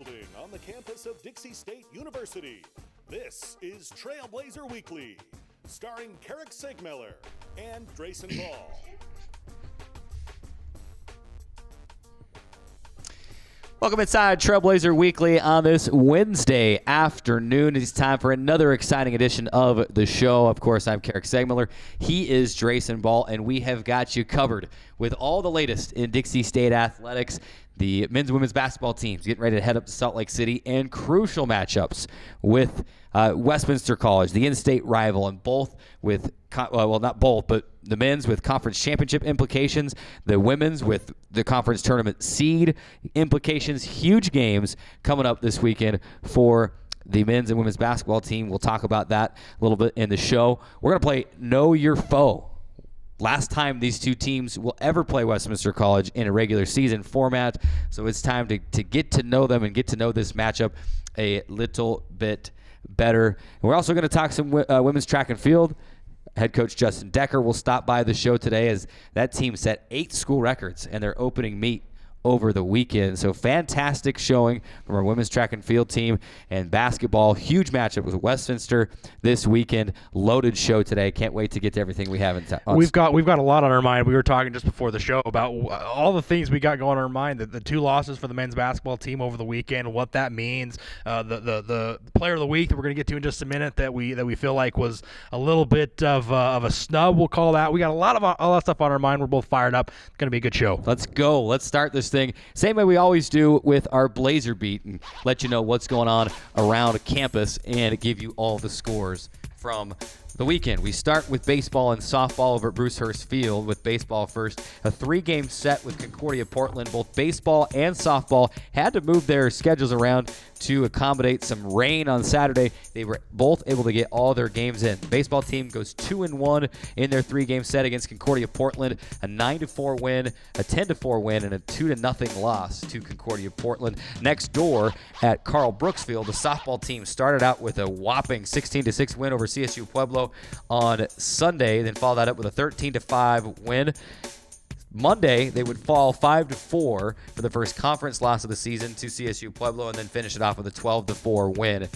Happening on the campus of Dixie State University. This is Trailblazer Weekly, starring Carrick Segmeller and Drayson Ball. Welcome inside Trailblazer Weekly on this Wednesday afternoon. It's time for another exciting edition of the show. Of course, I'm Carrick Segmeller. He is Drayson Ball, and we have got you covered with all the latest in Dixie State athletics. The men's and women's basketball teams getting ready to head up to Salt Lake City, and crucial matchups with Westminster College, the in-state rival, and both with, well, not both, but the men's with conference championship implications, the women's with the conference tournament seed implications. Huge games coming up this weekend for the men's and women's basketball team. We'll talk about that a little bit in the show. We're going to play Know Your Foe. Last time these two teams will ever play Westminster College in a regular season format, so it's time to get to know them and get to know this matchup a little bit better. And we're also going to talk some women's track and field. Head coach Justin Decker will stop by the show today as that team set 8 school records in their opening meet over the weekend. So fantastic showing from our women's track and field team, and basketball. Huge matchup with Westminster this weekend. Loaded show today. Can't wait to get to everything we have. We've got a lot on our mind. We were talking just before the show about all the things we got going on our mind. The 2 losses for the men's basketball team over the weekend, what that means. The player of the week that we're going to get to in just a minute that we feel like was a little bit of a snub. We'll call that. We got a lot of stuff on our mind. We're both fired up. It's going to be a good show. Let's go. Let's start this thing same way we always do with our Blazer Beat, and let you know what's going on around campus and give you all the scores from the weekend. We start with baseball and softball over at Brucehurst Field. With baseball first, a 3-game set with Concordia Portland. Both baseball and softball had to move their schedules around to accommodate some rain on Saturday. They were both able to get all their games in. The baseball team goes 2-1 in their 3-game set against Concordia Portland, a 9-4 win, a 10-4 win, and a 2-0 loss to Concordia Portland. Next door at Carl Brooks Field, the softball team started out with a whopping 16-6 win over CSU Pueblo on Sunday, then followed that up with a 13-5 win. Monday, they would fall 5-4 for the first conference loss of the season to CSU Pueblo, and then finish it off with a 12-4 win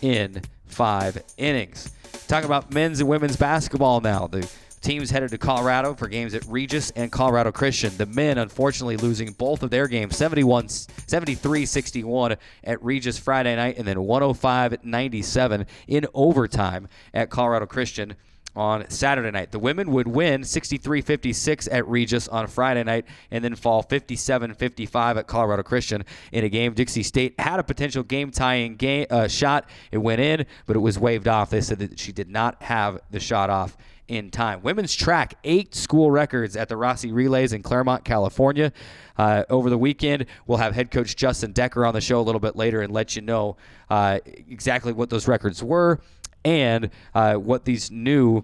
in 5 innings. Talking about men's and women's basketball now. The teams headed to Colorado for games at Regis and Colorado Christian. The men, unfortunately, losing both of their games, 73-61 at Regis Friday night, and then 105-97 in overtime at Colorado Christian on Saturday night. The women would win 63-56 at Regis on Friday night, and then fall 57-55 at Colorado Christian in a game Dixie State had a potential game-tying shot. It went in, but it was waved off. They said that she did not have the shot off in time. Women's track, 8 school records at the Rossi Relays in Claremont, California. Over the weekend, we'll have head coach Justin Decker on the show a little bit later and let you know exactly what those records were and what these new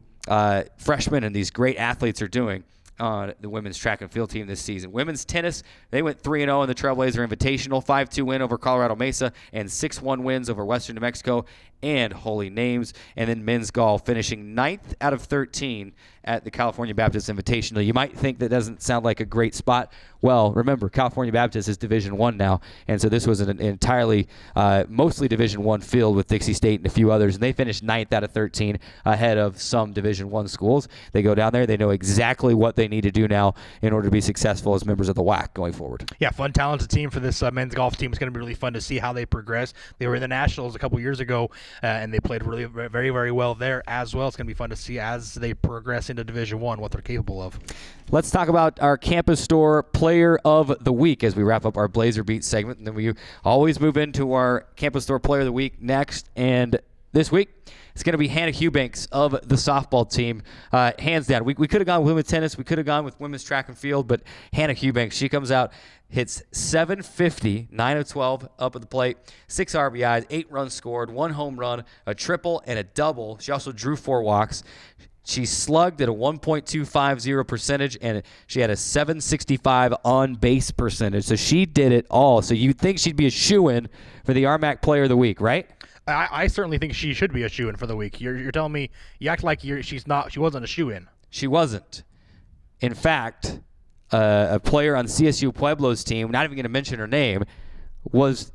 freshmen and these great athletes are doing on the women's track and field team this season. Women's tennis, they went 3-0 in the Trailblazer Invitational, 5-2 win over Colorado Mesa, and 6-1 wins over Western New Mexico and Holy Names. And then men's golf finishing 9th out of 13 at the California Baptist Invitational. You might think that doesn't sound like a great spot. Well, remember, California Baptist is Division I now, and so this was an entirely, mostly Division I field with Dixie State and a few others, and they finished 9th out of 13 ahead of some Division I schools. They go down there, they know exactly what they need to do now in order to be successful as members of the WAC going forward. Yeah, fun, talented team for this men's golf team. It's going to be really fun to see how they progress. They were in the Nationals a couple years ago, and they played really very, very well there as well. It's going to be fun to see as they progress into Division I what they're capable of. Let's talk about our Campus Store Player of the Week as we wrap up our Blazer Beat segment. And then we always move into our Campus Store Player of the Week next. And this week, it's going to be Hannah Hubanks of the softball team. Hands down. We could have gone with women's tennis. We could have gone with women's track and field. But Hannah Hubanks, she comes out, hits .750, 9 of 12 up at the plate, 6 RBIs, 8 runs scored, 1 home run, a triple, and a double. She also drew 4 walks. She slugged at a 1.250 percentage, and she had a 765 on-base percentage. So she did it all. So you'd think she'd be a shoo-in for the RMAC Player of the Week, right? I certainly think she should be a shoo-in for the week. You're telling me you act like she's not. She wasn't a shoo-in. She wasn't. In fact, a player on CSU Pueblo's team, not even going to mention her name, was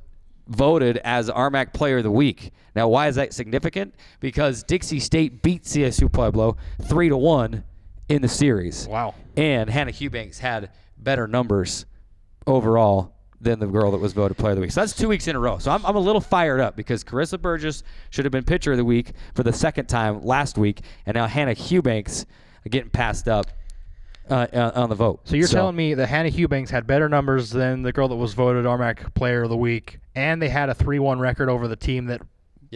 voted as RMAC Player of the Week. Now, why is that significant? Because Dixie State beat CSU Pueblo 3-1 in the series. Wow. And Hannah Eubanks had better numbers overall than the girl that was voted Player of the Week. So that's 2 weeks in a row. So I'm a little fired up because Carissa Burgess should have been Pitcher of the Week for the second time last week, and now Hannah Eubanks getting passed up on the vote. So you're telling me that Hannah Eubanks had better numbers than the girl that was voted RMAC Player of the Week, and they had a 3-1 record over the team that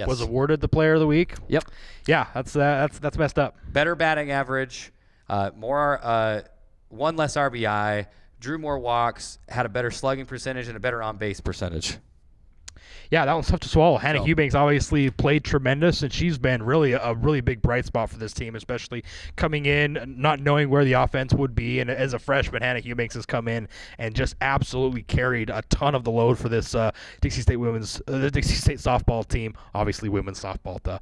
was awarded the Player of the Week? Yep. Yeah, that's messed up. Better batting average, one less RBI, drew more walks, had a better slugging percentage, and a better on-base percentage. Yeah, that one's tough to swallow. Hannah Eubanks obviously played tremendous, and she's been really a really big bright spot for this team, especially coming in, not knowing where the offense would be. And as a freshman, Hannah Eubanks has come in and just absolutely carried a ton of the load for this Dixie State softball team. Obviously, women's softball.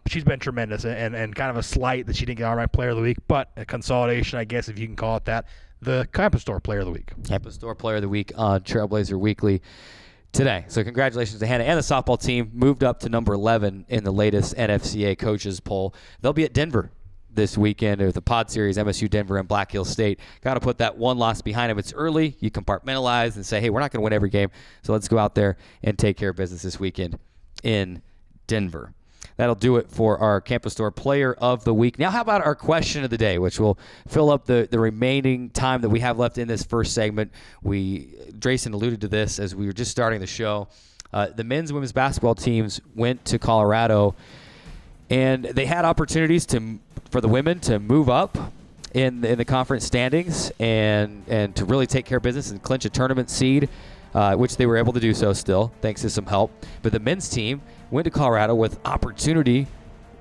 She's been tremendous, and kind of a slight that she didn't get RMAC Player of the Week, but a consolidation, I guess, if you can call it that. The Campus Store Player of the Week. Campus Store Player of the Week on Trailblazer Weekly today. So congratulations to Hannah and the softball team. Moved up to number 11 in the latest NFCA coaches poll. They'll be at Denver this weekend with the Pod Series, MSU Denver and Black Hills State. Got to put that one loss behind them. It's early. You compartmentalize and say, hey, we're not going to win every game, so let's go out there and take care of business this weekend in Denver. That'll do it for our Campus Store Player of the Week. Now, how about our question of the day, which will fill up the remaining time that we have left in this first segment. Drayson alluded to this as we were just starting the show. The men's and women's basketball teams went to Colorado, and they had opportunities for the women to move up in the conference standings and to really take care of business and clinch a tournament seed, which they were able to do so still, thanks to some help. But the men's team went to Colorado with opportunity,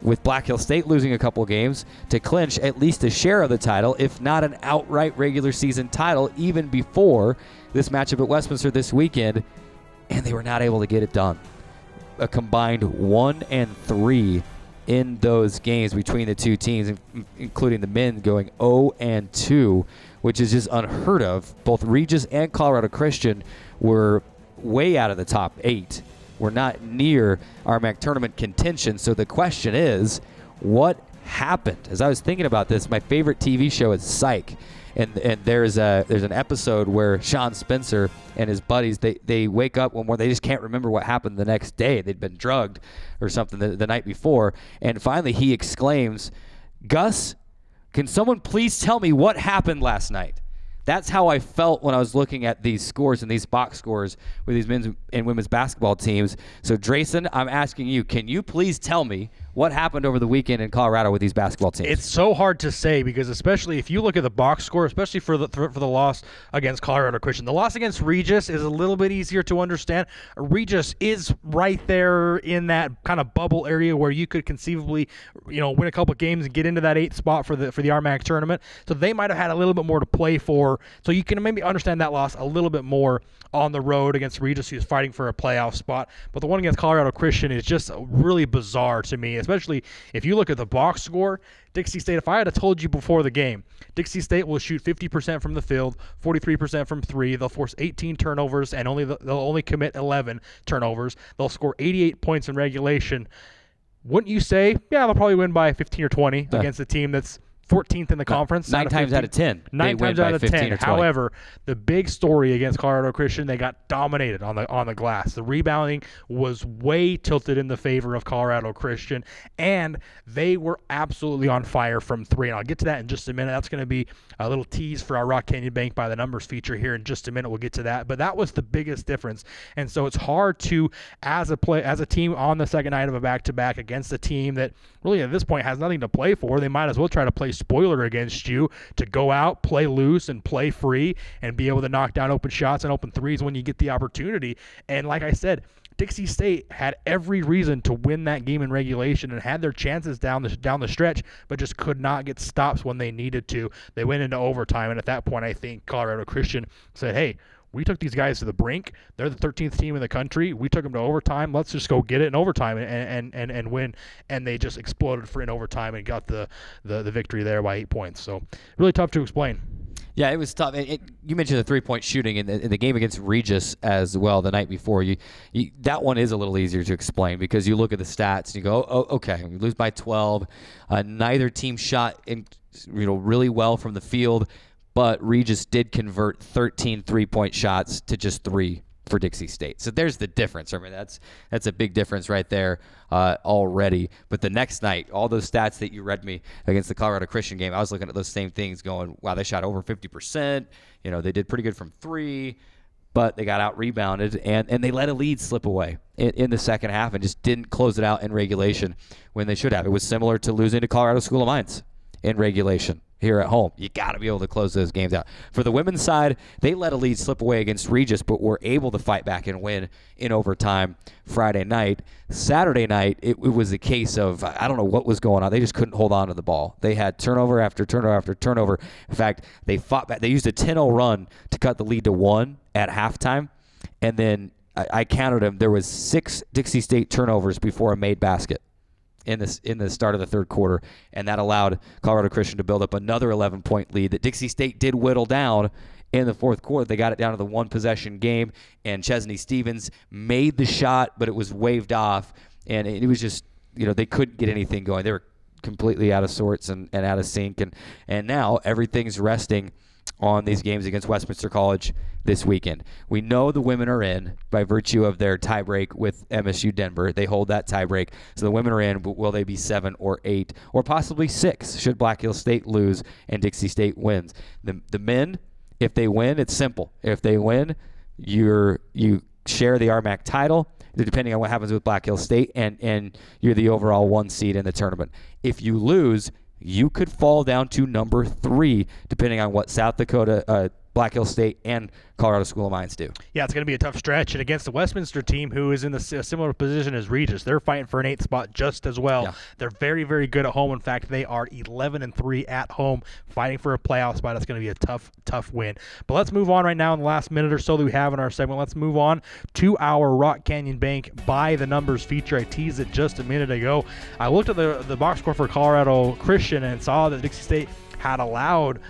with Black Hill State losing a couple games, to clinch at least a share of the title, if not an outright regular season title, even before this matchup at Westminster this weekend, and they were not able to get it done. A combined 1-3 in those games between the two teams, including the men going 0-2, which is just unheard of. Both Regis and Colorado Christian were way out of the top 8. We're not near RMAC tournament contention. So the question is, what happened? As I was thinking about this, my favorite TV show is Psych. And there's an episode where Sean Spencer and his buddies, they wake up one morning, they just can't remember what happened the next day. They'd been drugged or something the night before. And finally he exclaims, Gus, can someone please tell me what happened last night? That's how I felt when I was looking at these scores and these box scores with these men's and women's basketball teams. So, Drayson, I'm asking you, can you please tell me what happened over the weekend in Colorado with these basketball teams? It's so hard to say because especially if you look at the box score, especially for the loss against Colorado Christian, the loss against Regis is a little bit easier to understand. Regis is right there in that kind of bubble area where you could conceivably, win a couple games and get into that 8th spot for the RMAC tournament. So they might have had a little bit more to play for. So you can maybe understand that loss a little bit more on the road against Regis, who's fighting for a playoff spot. But the one against Colorado Christian is just really bizarre to me, especially if you look at the box score. Dixie State, if I had told you before the game, Dixie State will shoot 50% from the field, 43% from 3. They'll force 18 turnovers, and they'll only commit 11 turnovers. They'll score 88 points in regulation. Wouldn't you say, yeah, they'll probably win by 15 or 20 against a team that's 14th in the conference. 9 times out of 10. 9 times out of 10. However, the big story against Colorado Christian, they got dominated on the glass. The rebounding was way tilted in the favor of Colorado Christian, and they were absolutely on fire from 3. And I'll get to that in just a minute. That's going to be a little tease for our Rock Canyon Bank by the Numbers feature here in just a minute. We'll get to that. But that was the biggest difference. And so it's hard to, as a team on the second night of a back-to-back against a team that really at this point has nothing to play for, they might as well try to play spoiler against you, to go out, play loose, and play free, and be able to knock down open shots and open threes when you get the opportunity. And like I said, Dixie State had every reason to win that game in regulation and had their chances down the stretch, but just could not get stops when they needed to. They went into overtime, and at that point, I think Colorado Christian said, hey, we took these guys to the brink. They're the 13th team in the country. We took them to overtime. Let's just go get it in overtime and win. And they just exploded in overtime and got the victory there by 8 points. So really tough to explain. Yeah, it was tough. You mentioned the three-point shooting in the game against Regis as well the night before. That one is a little easier to explain because you look at the stats and you go, oh, okay, we lose by 12. Neither team shot really well from the field, but Regis did convert 13 three-point shots to just 3 for Dixie State. So there's the difference. I mean, that's a big difference right there already. But the next night, all those stats that you read me against the Colorado Christian game, I was looking at those same things going, wow, they shot over 50%. They did pretty good from 3, but they got out-rebounded, and they let a lead slip away in the second half and just didn't close it out in regulation when they should have. It was similar to losing to Colorado School of Mines in regulation. Here at home, you got to be able to close those games out. For the women's side, they let a lead slip away against Regis, but were able to fight back and win in overtime Friday night. Saturday night, it was a case of, I don't know what was going on. They just couldn't hold on to the ball. They had turnover after turnover after turnover. In fact, they fought back. They used a 10-0 run to cut the lead to 1 at halftime, and then I counted them. There was 6 Dixie State turnovers before a made basket in the start of the third quarter, and that allowed Colorado Christian to build up another 11-point lead that Dixie State did whittle down in the fourth quarter. They got it down to the one-possession game, and Chesney Stevens made the shot, but it was waved off, and it was just, they couldn't get anything going. They were completely out of sorts and out of sync, and now everything's resting on these games against Westminster College this weekend. We know the women are in by virtue of their tiebreak with MSU Denver. They hold that tiebreak. So the women are in, but will they be 7 or 8 or possibly 6 should Black Hills State lose and Dixie State wins? The men, if they win, it's simple. If they win, you share the RMAC title, depending on what happens with Black Hills State, and you're the overall 1 seed in the tournament. If you lose, you could fall down to number 3, depending on what South Dakota, Black Hills State, and Colorado School of Mines do. Yeah, it's going to be a tough stretch. And against the Westminster team, who is in a similar position as Regis, they're fighting for an 8th spot just as well. Yeah. They're very, very good at home. In fact, they are 11-3 at home, fighting for a playoff spot. It's going to be a tough win. But let's move on right now in the last minute or so that we have in our segment. Let's move on to our Rock Canyon Bank by the numbers feature. I teased it just a minute ago. I looked at the box score for Colorado Christian and saw that Dixie State had allowed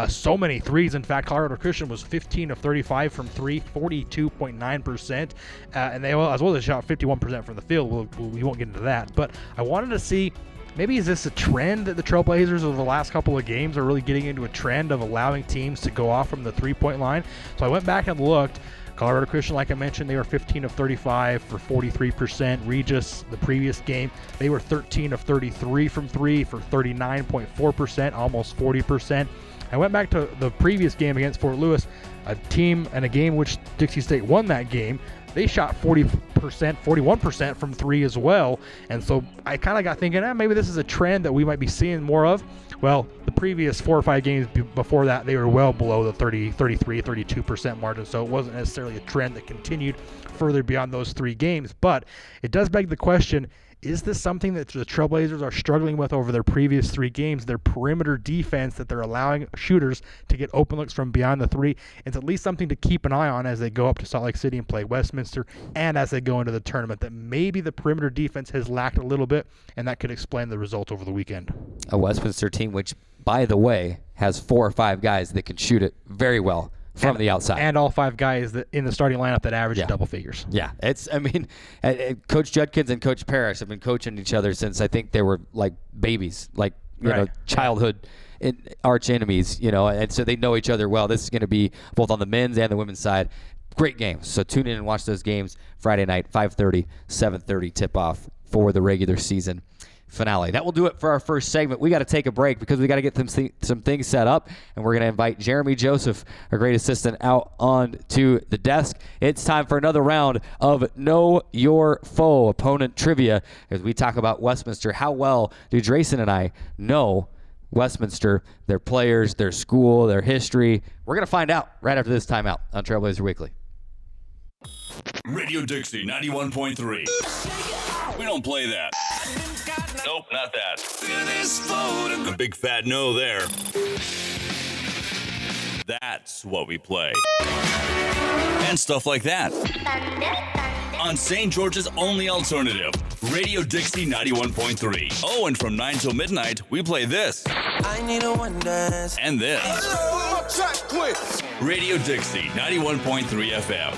so many threes. In fact, Colorado Christian was 15 of 35 from 3, 42.9%, and they as well as shot 51% from the field. We won't get into that, but I wanted to see, maybe is this a trend that the Trailblazers over the last couple of games are really getting into a trend of allowing teams to go off from the three-point line? So I went back and looked. Colorado Christian, like I mentioned, they were 15 of 35 for 43%. Regis, the previous game, they were 13 of 33 from 3 for 39.4%, almost 40%. I went back to the previous game against Fort Lewis, a team and a game which Dixie State won that game. They shot 41% from 3 as well. And so I kind of got thinking, maybe this is a trend that we might be seeing more of. Well, the previous 4 or 5 games before that, they were well below the 33, 32% margin. So it wasn't necessarily a trend that continued further beyond those 3 games. But it does beg the question, is this something that the Trailblazers are struggling with over their previous 3 games, their perimeter defense, that they're allowing shooters to get open looks from beyond the 3? It's at least something to keep an eye on as they go up to Salt Lake City and play Westminster, and as they go into the tournament, that maybe the perimeter defense has lacked a little bit, and that could explain the results over the weekend. A Westminster team which, by the way, has 4 or 5 guys that can shoot it very well from the outside. And all 5 guys that in the starting lineup that average double figures. Yeah. Coach Judkins and Coach Parrish have been coaching each other since I think they were like babies, like, childhood arch enemies, and so they know each other well. This is going to be both on the men's and the women's side. Great games. So tune in and watch those games Friday night, 5:30, 7:30 tip-off for the regular season finale. That will do it for our first segment. We got to take a break because we got to get some things set up, and we're going to invite Jeremy Joseph, our great assistant, out onto the desk. It's time for another round of Know Your Foe opponent trivia as we talk about Westminster. How well do Drayson and I know Westminster, their players, their school, their history? We're going to find out right after this timeout on Trailblazer Weekly. Radio Dixie 91.3. We don't play that. Nope, not that. A big fat no there. That's what we play. And stuff like that. On St. George's only alternative, Radio Dixie 91.3. Oh, and from 9 till midnight, we play this. I need a one dance. And this. Shot quick. Radio Dixie 91.3 FM.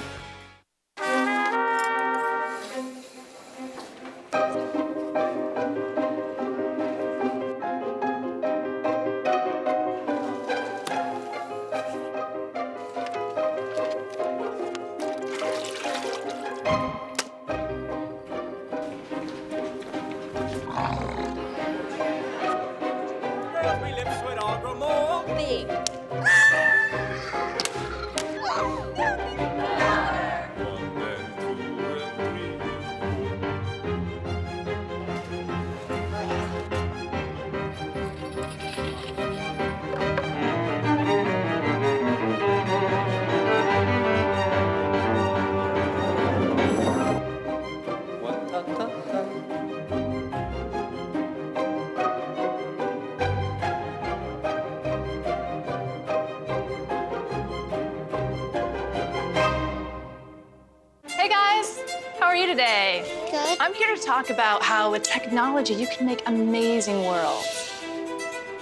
Hey guys, how are you today? Good. I'm here to talk about how with technology you can make amazing worlds.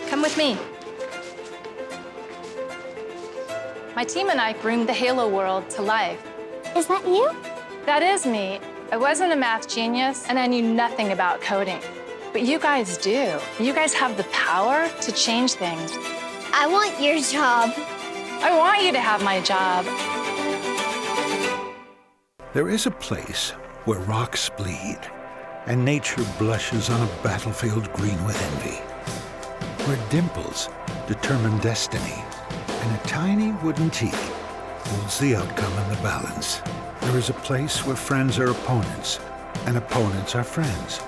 Come with me. My team and I bring the Halo world to life. Is that you? That is me. I wasn't a math genius and I knew nothing about coding. But you guys do. You guys have the power to change things. I want your job. I want you to have my job. There is a place where rocks bleed and nature blushes on a battlefield green with envy, where dimples determine destiny and a tiny wooden T holds the outcome in the balance. There is a place where friends are opponents and opponents are friends,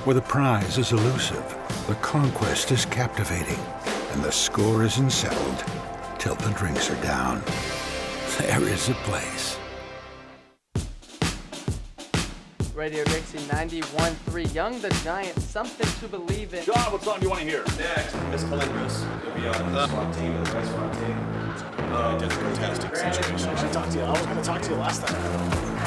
where the prize is elusive, the conquest is captivating, and the score isn't settled till the drinks are down. There is a place. Radio Dixie 91.3, Young the Giant, something to believe in. John, what song do you want to hear? Next, Miss Calendris. You'll be on the SWAT team, the guys SWAT team. That's a fantastic situation. I should talk to you. I was going to talk to you last time.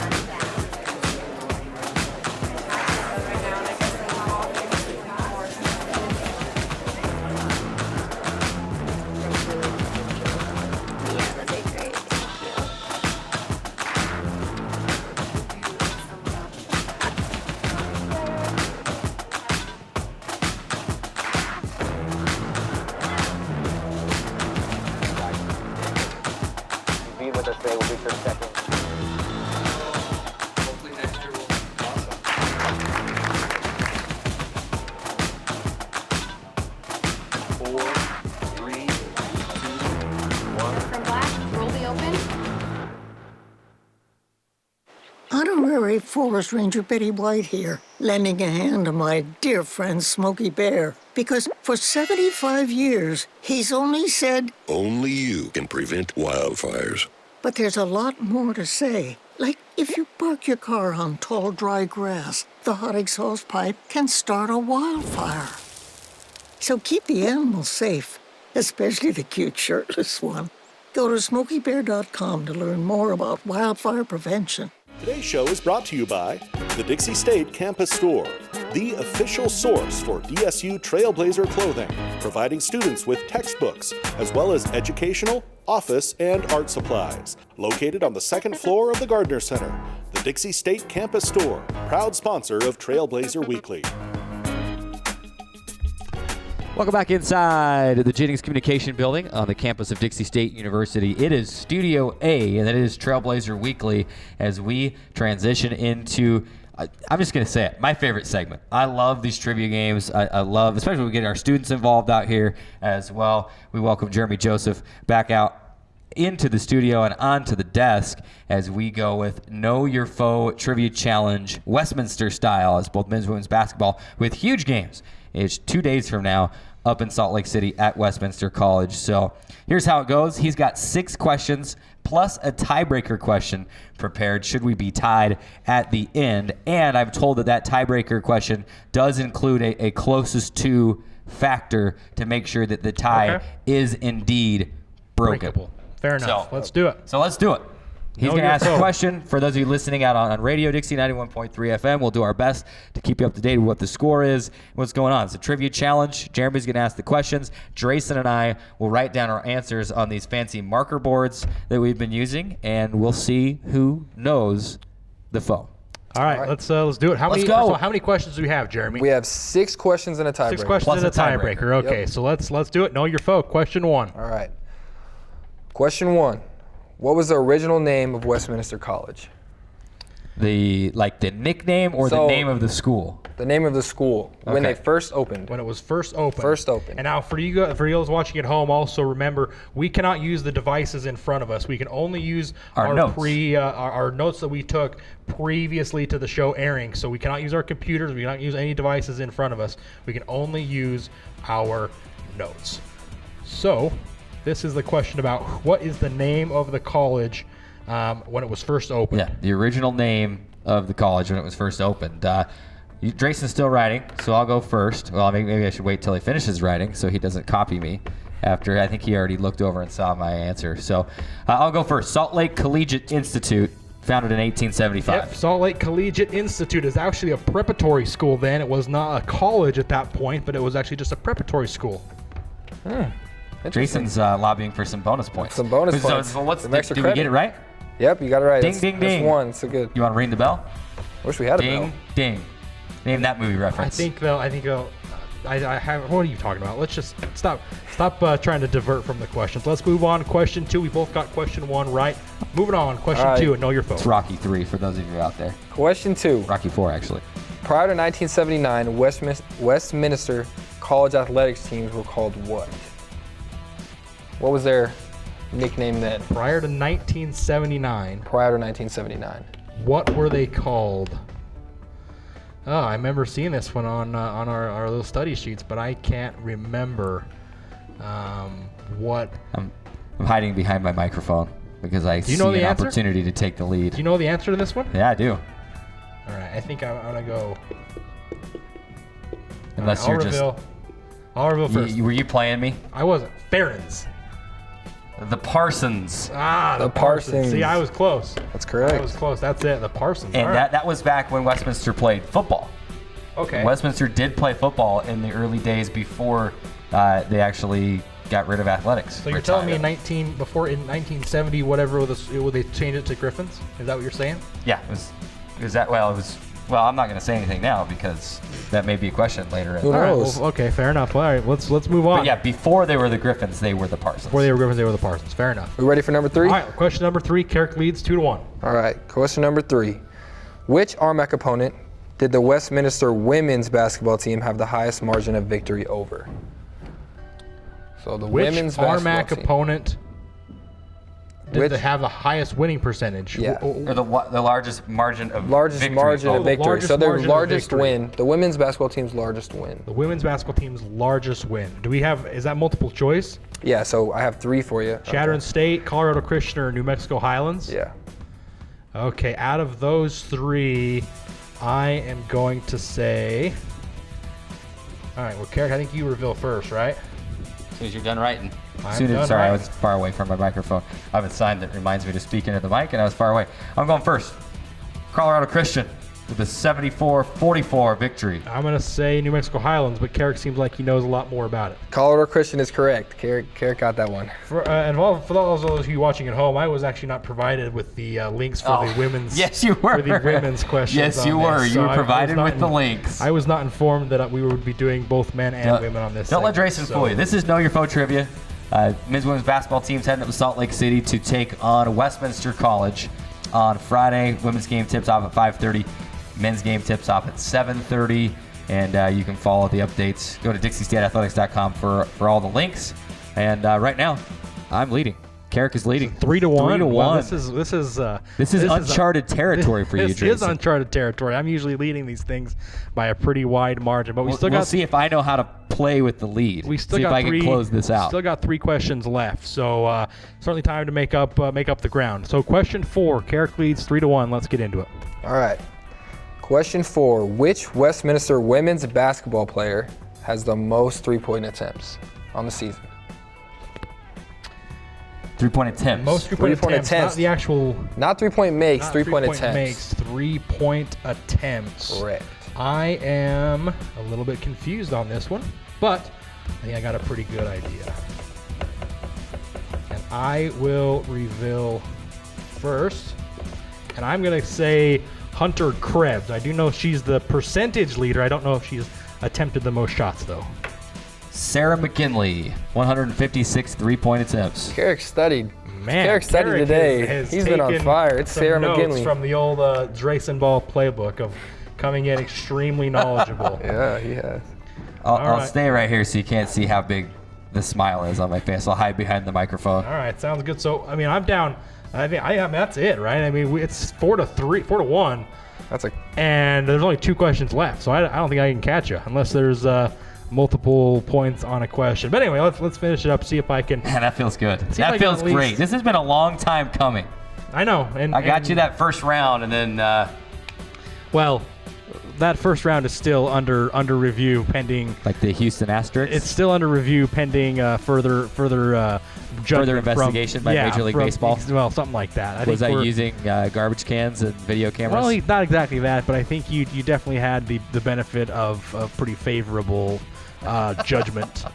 Honorary Forest Ranger Betty White here, lending a hand to my dear friend Smokey Bear. Because for 75 years, he's only said, only you can prevent wildfires. But there's a lot more to say. Like if you park your car on tall, dry grass, the hot exhaust pipe can start a wildfire. So keep the animals safe, especially the cute shirtless one. Go to SmokeyBear.com to learn more about wildfire prevention. Today's show is brought to you by the Dixie State Campus Store, the official source for DSU Trailblazer clothing, providing students with textbooks, as well as educational, office, and art supplies. Located on the second floor of the Gardner Center, the Dixie State Campus Store, proud sponsor of Trailblazer Weekly. Welcome back inside the Jennings Communication Building on the campus of Dixie State University. It is Studio A, and that is Trailblazer Weekly, as we transition into, I'm just going to say it, my favorite segment. I love these trivia games. I love, especially when we get our students involved out here as well. We welcome Jeremy Joseph back out into the studio and onto the desk as we go with Know Your Foe Trivia Challenge, Westminster style, as both men's and women's basketball, with huge games. It's 2 days from now up in Salt Lake City at Westminster College. So here's how it goes. He's got 6 questions plus a tiebreaker question prepared should we be tied at the end. And I'm told that tiebreaker question does include a closest to factor to make sure that the tie is indeed broken. Breakable. Fair enough. So, let's do it. So let's do it. He's going to ask a question. For those of you listening out on Radio Dixie 91.3 FM, we'll do our best to keep you up to date with what the score is and what's going on. It's a trivia challenge. Jeremy's going to ask the questions. Drayson and I will write down our answers on these fancy marker boards that we've been using, and we'll see who knows the phone. All right, let's do it. Let's go. So how many questions do we have, Jeremy? We have 6 questions and a tiebreaker. 6 questions and a tiebreaker. Okay, Yep. so let's do it. Know your foe. Question 1. All right. Question 1. What was the original name of Westminster College? The nickname or the name of the school? The name of the school when they first opened. When it was first opened. First opened. And now for you guys watching at home, also remember we cannot use the devices in front of us. We can only use our notes. Our notes that we took previously to the show airing. So we cannot use our computers. We cannot use any devices in front of us. We can only use our notes. So this is the question about what is the name of the college when it was first opened. Yeah, the original name of the college when it was first opened. Drayson's still writing, so I'll go first. Well, maybe I should wait till he finishes writing so he doesn't copy me after. I think he already looked over and saw my answer. So I'll go first. Salt Lake Collegiate Institute, founded in 1875. Yep, Salt Lake Collegiate Institute is actually a preparatory school then. It was not a college at that point, but it was actually just a preparatory school. Drayson's lobbying for some bonus points. Some bonus points. So what's Some extra did we get it right? Yep, you got it right. Ding, ding, ding. That's 1. So good. You want to ring the bell? Wish we had a bell. Ding, ding. Name that movie reference. I have. What are you talking about? Let's just stop trying to divert from the questions. Let's move on. Question 2. We both got question 1 right. Moving on. Question 2. And know your foe. It's Rocky 3 for those of you out there. Question 2. Rocky 4 actually. Prior to 1979, Westminster college athletics teams were called what? What was their nickname then? Prior to 1979. Prior to 1979. What were they called? Oh, I remember seeing this one on our little study sheets, but I can't remember what. I'm hiding behind my microphone because I see an opportunity to take the lead. Do you know the answer to this one? Yeah, I do. All right, I think I'm gonna go. Unless I'll reveal first. Were you playing me? I wasn't. Farron's. The Parsons. The Parsons. See, I was close. That's correct. I was close. That's it. The Parsons. And that was back when Westminster played football. Okay. And Westminster did play football in the early days before they actually got rid of athletics. So you're telling me in 1970, whatever, they changed it to Griffins? Is that what you're saying? Yeah. Well, I'm not going to say anything now because that may be a question later. Who knows? Well, okay, fair enough. All right, let's move on. But yeah, before they were the Griffins, they were the Parsons. Before they were Griffins, they were the Parsons. Fair enough. We ready for number 3? All right, question number 3. Carrick leads 2-1. All right, question number 3. Which RMAC opponent did the Westminster women's basketball team have the highest margin of victory over? So the women's basketball RMAC team. opponent did they have the highest winning percentage? Yeah. Or the largest margin of margin of victory. So their largest win, the women's basketball team's largest win. The women's basketball team's largest win. Is that multiple choice? Yeah, so I have 3 for you. Chadron State, Colorado Christian, or New Mexico Highlands? Yeah. Okay, out of those 3, I am going to say... All right, well, Carrick, I think you reveal first, right? As soon as you're done writing. Sorry, I was far away from my microphone. I have a sign that reminds me to speak into the mic, and I was far away. I'm going first. Colorado Christian with a 74-44 victory. I'm going to say New Mexico Highlands, but Carrick seems like he knows a lot more about it. Colorado Christian is correct. Carrick got that one. For those of you watching at home, I was actually not provided with the links for the women's. Yes, you were. For the women's questions. Yes, you were. You were provided with the links. I was not informed that we would be doing both men and women on this. Don't let Drayson fool you. This is Know Your Foe trivia. Men's women's basketball team's heading up to Salt Lake City to take on Westminster College on Friday. Women's game tips off at 5:30. Men's game tips off at 7:30. And you can follow the updates. Go to DixieStateAthletics.com for all the links. And right now, I'm leading. Carrick is leading. 3-1. 3-1. Wow, this is uncharted territory for you, Jason. This is uncharted territory. I'm usually leading these things by a pretty wide margin, but we'll see if I know how to play with the lead. We still see got if I can close this out. Still got 3 questions left, so certainly time to make up the ground. So question 4, Carrick leads 3-1. Let's get into it. All right. Question 4: Which Westminster women's basketball player has the most 3-point attempts on the season? 3-point attempts. Most 3-point attempts. Not the actual. Not 3-point makes. 3-point attempts. Makes 3-point attempts. Correct. I am a little bit confused on this one, but I think I got a pretty good idea. And I will reveal first. And I'm going to say Hunter Krebs. I do know she's the percentage leader. I don't know if she's attempted the most shots, though. Sarah McKinley, 156 3-point attempts. Carrick studied. Man, Carrick studied today. He's been on fire. It's Sarah McKinley. From the old Drayson Ball playbook of coming in extremely knowledgeable. Yeah, he has. I'll stay right here so you can't see how big the smile is on my face. I'll hide behind the microphone. All right, sounds good. So, I mean, I'm down. I mean, that's it, right? I mean, it's 4-1. And there's only 2 questions left, so I don't think I can catch you unless there's multiple points on a question. But anyway, let's finish it up. See if I can. Man, that feels good. That feels great. This has been a long time coming. I know, and I got you that first round, and then. Well, that first round is still under review pending. Like the Houston Asterisks. It's still under review pending further investigation by Major League Baseball. Well, something like that. Was I using garbage cans and video cameras? Well, not exactly that, but I think you definitely had the benefit of a pretty favorable judgment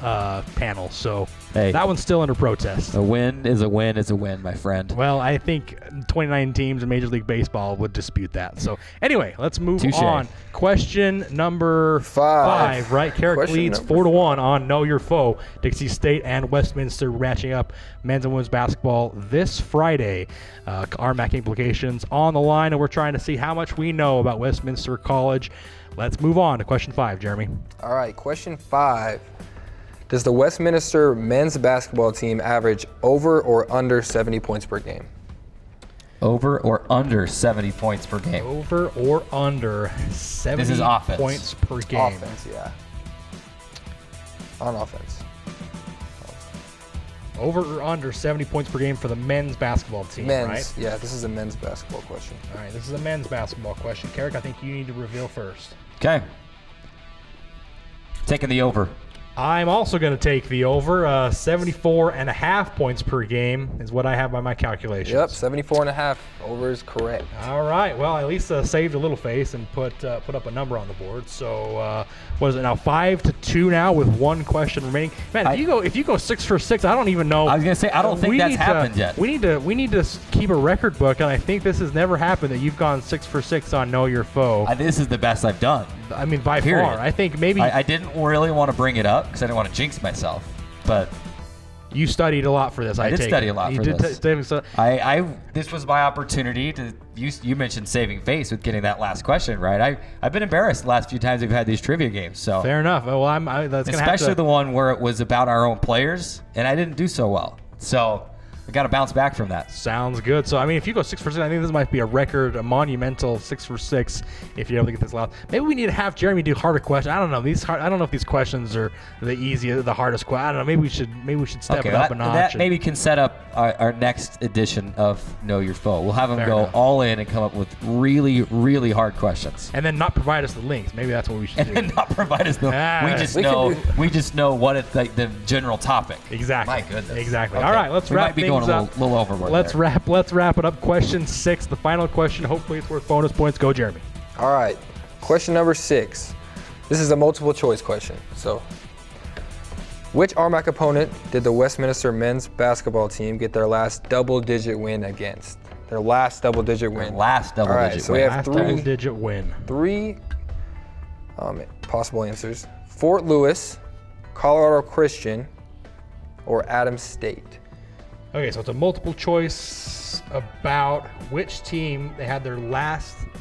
panel. So that one's still under protest. A win is a win is a win, my friend. Well, I think 29 teams in Major League Baseball would dispute that. So anyway, let's move Touché. on. Question number 5, right? Carrick leads 4-1 on Know Your Foe. Dixie State and Westminster matching up men's and women's basketball this Friday. RMAC implications on the line, and we're trying to see how much we know about Westminster College. Let's move on to question 5, Jeremy. All right, question 5. Does the Westminster men's basketball team average over or under 70 points per game? Over or under 70 points per game? Over or under 70 this is offense. Points per game. Offense, yeah. On offense. Over or under 70 points per game for the men's basketball team, right? Yeah, this is a men's basketball question. All right, this is a men's basketball question. Carrick, I think you need to reveal first. Okay. Taking the over. I'm also going to take the over. 74.5 points per game is what I have by my calculations. Yep, 74.5. Over is correct. All right. Well, at least saved a little face and put up a number on the board. So what is it now? 5-2 now with 1 question remaining. Man, if you go 6 for 6, I don't even know. I was going to say I don't think that's happened yet. We need to keep a record book, and I think this has never happened that you've gone 6 for 6 on Know Your Foe. This is the best I've done. I mean, by far. I think maybe I didn't really want to bring it up because I didn't want to jinx myself, but you studied a lot for this. I did study a lot for this. This was my opportunity to. You mentioned saving face with getting that last question right. I've been embarrassed the last few times we've had these trivia games. So fair enough. Well, that's especially the one where it was about our own players, and I didn't do so well. So we got to bounce back from that. Sounds good. So, I mean, if you go 6 for 6, I think this might be a record, a monumental 6 for 6 if you're able to get this last. Maybe we need to have Jeremy do harder questions. I don't know. I don't know if these questions are the easiest, the hardest question. I don't know. Maybe we should step it up a notch. That maybe can set up our next edition of Know Your Foe. We'll have them go all in and come up with really, really hard questions. And then not provide us the links. Maybe that's what we should do. And then not provide us the we just know what it's like, the general topic. Exactly. My goodness. Exactly. Okay. All right, let's wrap things up. A little overboard. Let's wrap it up. Question 6, the final question. Hopefully it's worth bonus points. Go, Jeremy. All right. Question number 6. This is a multiple choice question. So, which RMAC opponent did the Westminster men's basketball team get their last double-digit win against? Their last double-digit win. All right, so we have double-digit win. 3 possible answers. Fort Lewis, Colorado Christian, or Adams State. Okay, so it's a multiple choice about which team they had their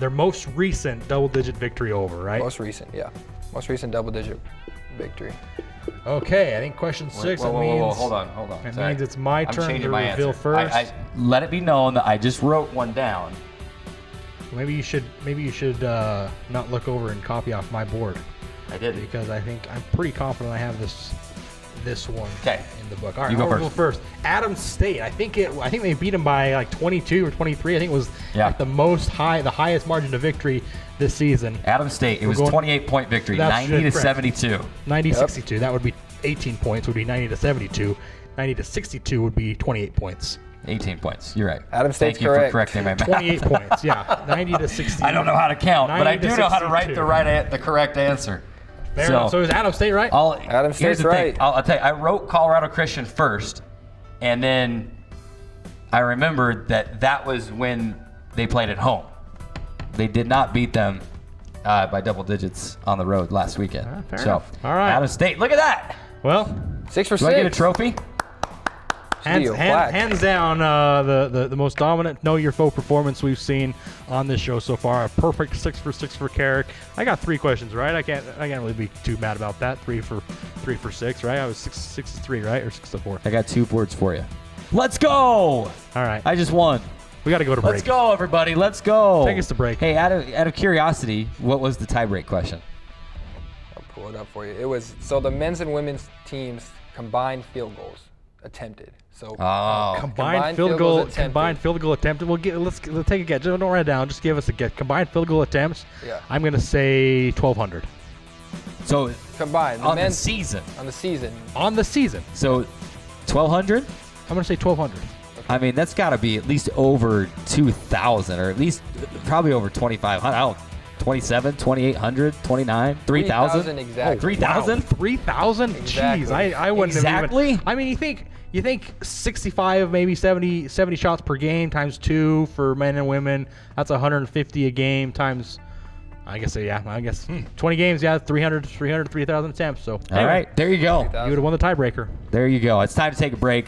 most recent double-digit victory over, right? Most recent, yeah. Most recent double-digit victory. Okay, I think question 6 whoa, hold on. It means it's my turn to reveal first. I let it be known that I just wrote one down. Maybe you should not look over and copy off my board. I did because I'm pretty confident I have this one in the book. All right, you go I'll go first. Adams State. I think they beat them by like 22 or 23. I think it was like the highest margin of victory this season. Adams State. It was 28-point victory, 90-72. 90-62. That would be 18 points. Would be 90-72. 90-62 would be 28 points. 18 points. You're right. Adam State's Thank you correct. for correcting my math. 28 points. Yeah, 90-60. I don't know how to count, but I do know how to write 90-62. the correct answer. Fair enough. So is Adam State right? Adam State's right. I'll tell you, I wrote Colorado Christian first, and then I remembered that was when they played at home. They did not beat them by double digits on the road last weekend. Fair so, enough. All right. Adam State, look at that. Well, 6 for 6. Do I get a trophy? Hands down, the most dominant Know Your Foe performance we've seen on this show so far. A perfect 6 for 6 for Carrick. I got 3 questions right. I can't really be too mad about that. 3 for 6, right? I was 6 to 3, right, or 6 to 4. I got 2 words for you. Let's go. All right. I just won. We got to go to break. Let's go, everybody. Let's go. Take us to break. Hey, out of curiosity, what was the tie-break question? I'll pull it up for you. It was so the men's and women's teams combined field goals attempted. So combined field goal attempted. Let's take a guess. Don't write it down. Just give us a guess. Combined field goal attempts. Yeah. I'm gonna say 1,200. So combined on the season. On the season. On the season. So 1,200. I'm gonna say 1,200. I mean, that's got to be at least over 2,000, or at least probably over 2,500. I don't. 27, 2,800, 29, 3,000. 3,000 exactly. 3,000. 3,000. Exactly. Jeez, I wouldn't exactly? have even. I mean, you think 65, maybe 70 shots per game times 2 for men and women. That's 150 a game times. I guess 20 games. Yeah, 3,000 attempts. So all right, there you go. You would have won the tiebreaker. There you go. It's time to take a break.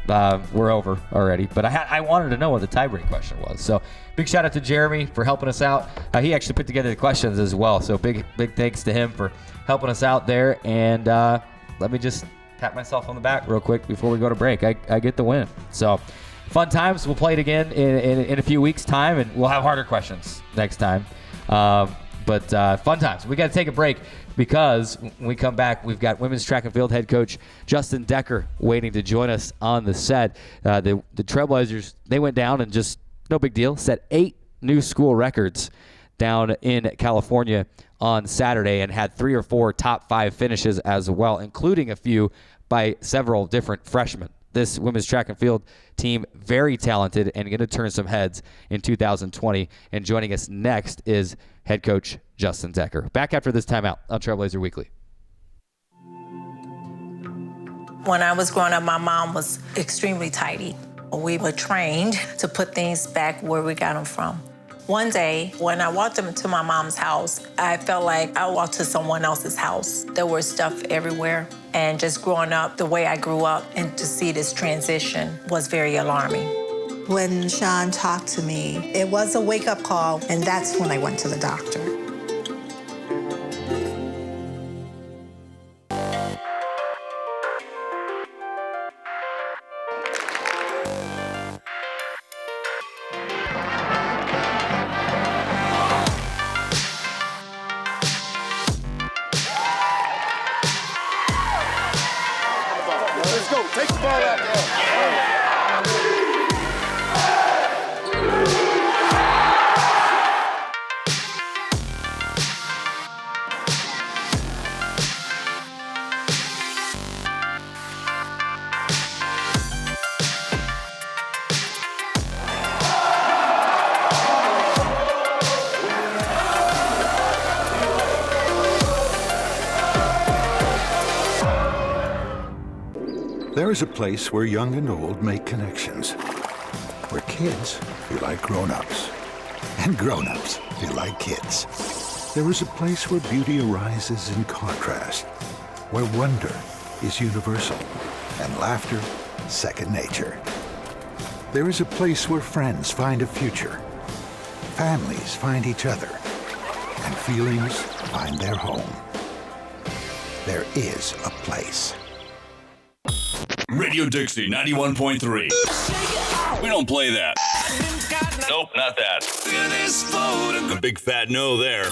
We're over already, but I wanted to know what the tiebreak question was. So big shout out to Jeremy for helping us out. He actually put together the questions as well. So big thanks to him for helping us out there. And let me just pat myself on the back real quick before we go to break. I get the win. So fun times. We'll play it again in a few weeks' time, and we'll have harder questions next time. But fun times. We got to take a break because when we come back, we've got women's track and field head coach Justin Decker waiting to join us on the set. The Trailblazers, they went down and just, no big deal, set 8 new school records down in California on Saturday and had 3 or 4 top 5 finishes as well, including a few by several different freshmen. This women's track and field team, very talented and going to turn some heads in 2020. And joining us next is head coach Justin Decker. Back after this timeout on Trailblazer Weekly. When I was growing up, my mom was extremely tidy. We were trained to put things back where we got them from. One day, when I walked into my mom's house, I felt like I walked to someone else's house. There was stuff everywhere. And just growing up the way I grew up and to see this transition was very alarming. When Sean talked to me, it was a wake-up call, and that's when I went to the doctor. Let's go. Take the ball out there. There is a place where young and old make connections, where kids feel like grown-ups, and grown-ups feel like kids. There is a place where beauty arises in contrast, where wonder is universal, and laughter second nature. There is a place where friends find a future, families find each other, and feelings find their home. There is a place. Radio Dixie 91.3. We don't play that. Nope, not that. A big fat no there.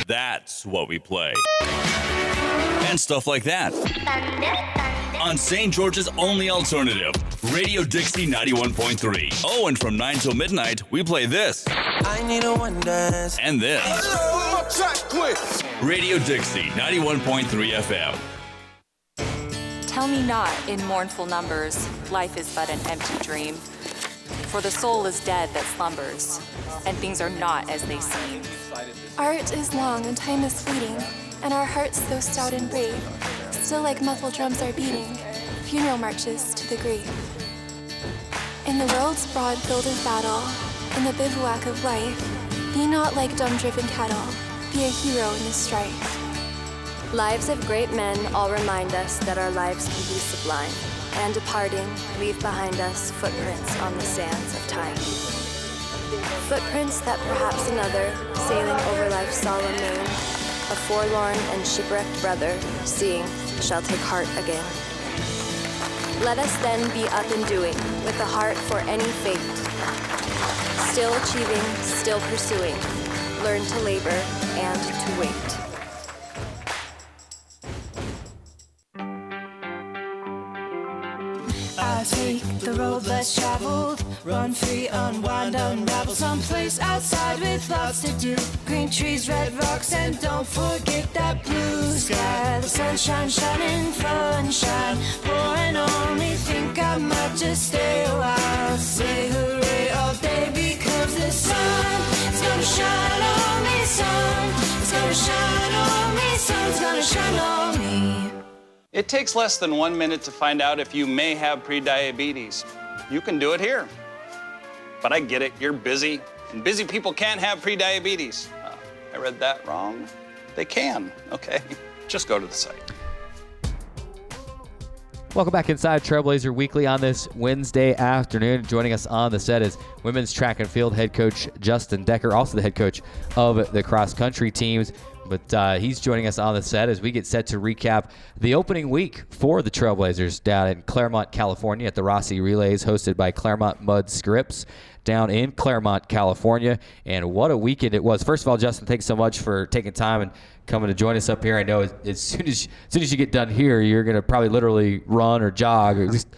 That's what we play. And stuff like that. On St. George's only alternative, Radio Dixie 91.3. Oh, and from 9 till midnight, we play this. I need a one dance. And this. Radio Dixie 91.3 FM. Tell me not in mournful numbers, life is but an empty dream. For the soul is dead that slumbers, and things are not as they seem. Art is long and time is fleeting, and our hearts though stout and brave, still like muffled drums are beating, funeral marches to the grave. In the world's broad field of battle, in the bivouac of life, be not like dumb-driven cattle, be a hero in the strife. Lives of great men all remind us that our lives can be sublime, and departing, leave behind us footprints on the sands of time. Footprints that perhaps another, sailing over life's solemn main, a forlorn and shipwrecked brother, seeing, shall take heart again. Let us then be up and doing, with a heart for any fate. Still achieving, still pursuing, learn to labor and to wait. I take the road less traveled, run free, unwind, unravel, someplace outside with lots to do. Green trees, red rocks, and don't forget that blue sky. The sunshine shining, sunshine pouring on me. Think I might just stay a while. Say hooray all day because the sun is gonna shine on me. Sun is gonna shine on me. Sun's gonna shine on me. It takes less than 1 minute to find out if you may have prediabetes. You can do it here. But I get it, you're busy, and busy people can't have prediabetes. I read that wrong. They can, okay? Just go to the site. Welcome back inside Trailblazer Weekly on this Wednesday afternoon. Joining us on the set is women's track and field head coach Justin Decker, also the head coach of the cross country teams. But he's joining us on the set as we get set to recap the opening week for the Trailblazers down in Claremont, California at the Rossi Relays hosted by Claremont Mud Scripts down in Claremont, California. And what a weekend it was. First of all, Justin, thanks so much for taking time and coming to join us up here. I know as soon as you get done here, you're going to probably literally run or jog or at least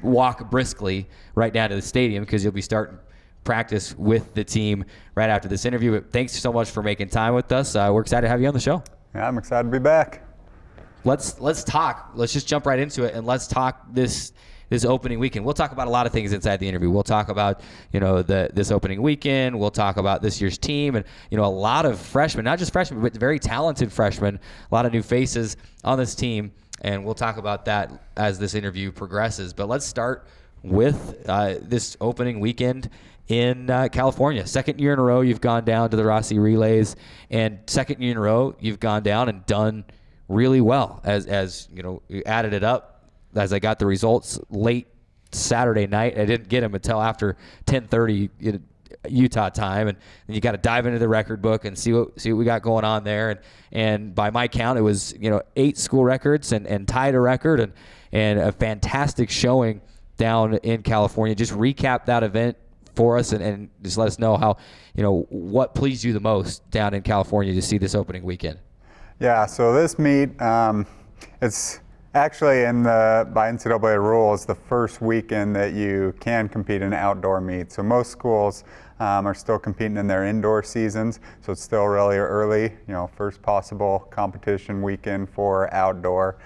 walk briskly right down to the stadium because you'll be starting practice with the team right after this interview. But thanks so much for making time with us. We're excited to have you on the show. Yeah, I'm excited to be back. Let's talk. Let's just jump right into it and let's talk this opening weekend. We'll talk about a lot of things inside the interview. We'll talk about this opening weekend. We'll talk about this year's team and a lot of freshmen, not just freshmen, but very talented freshmen. A lot of new faces on this team, and we'll talk about that as this interview progresses. But let's start with this opening weekend in California. Second year in a row you've gone down to the Rossi Relays, and second year in a row you've gone down and done really well. As you added it up as I got the results late Saturday night. I didn't get them until after 10:30 Utah time, and you got to dive into the record book and see what we got going on there. And by my count, it was 8 school records and tied a record and a fantastic showing down in California. Just recap that event for us and just let us know how, what pleased you the most down in California to see this opening weekend. Yeah, so this meet, it's actually by NCAA rules, the first weekend that you can compete in an outdoor meet. So most schools are still competing in their indoor seasons, so it's still really early, first possible competition weekend for outdoor.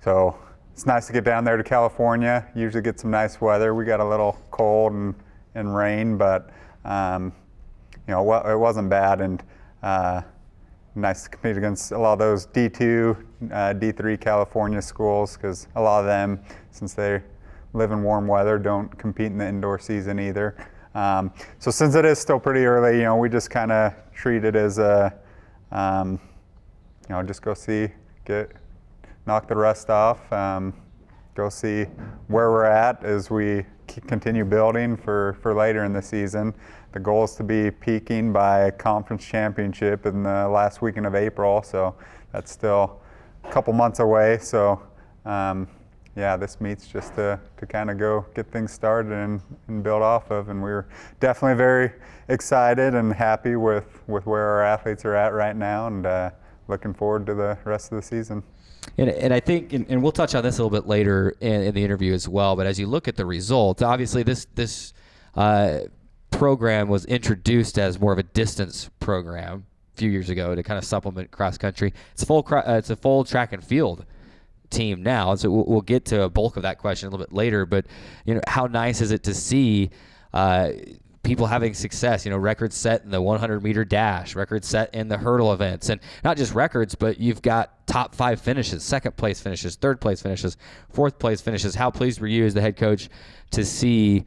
So it's nice to get down there to California. Usually get some nice weather. We got a little cold and rain, but it wasn't bad, and nice to compete against a lot of those D2, D3 California schools, because a lot of them, since they live in warm weather, don't compete in the indoor season either. So since it is still pretty early, we just kind of treat it as a, just go see, knock the rust off, go see where we're at as we continue building for later in the season. The goal is to be peaking by conference championship in the last weekend of April, so that's still a couple months away. So this meet's just to kind of go get things started and build off of, and we're definitely very excited and happy with where our athletes are at right now, and looking forward to the rest of the season. And I think, and we'll touch on this a little bit later in the interview as well, but as you look at the results, obviously this program was introduced as more of a distance program a few years ago to kind of supplement cross country. It's a full track and field team now. And so we'll get to a bulk of that question a little bit later. But how nice is it to see people having success? Records set in the 100-meter dash, records set in the hurdle events, and not just records, but you've got top 5 finishes, second place finishes, third place finishes, fourth place finishes. How pleased were you as the head coach to see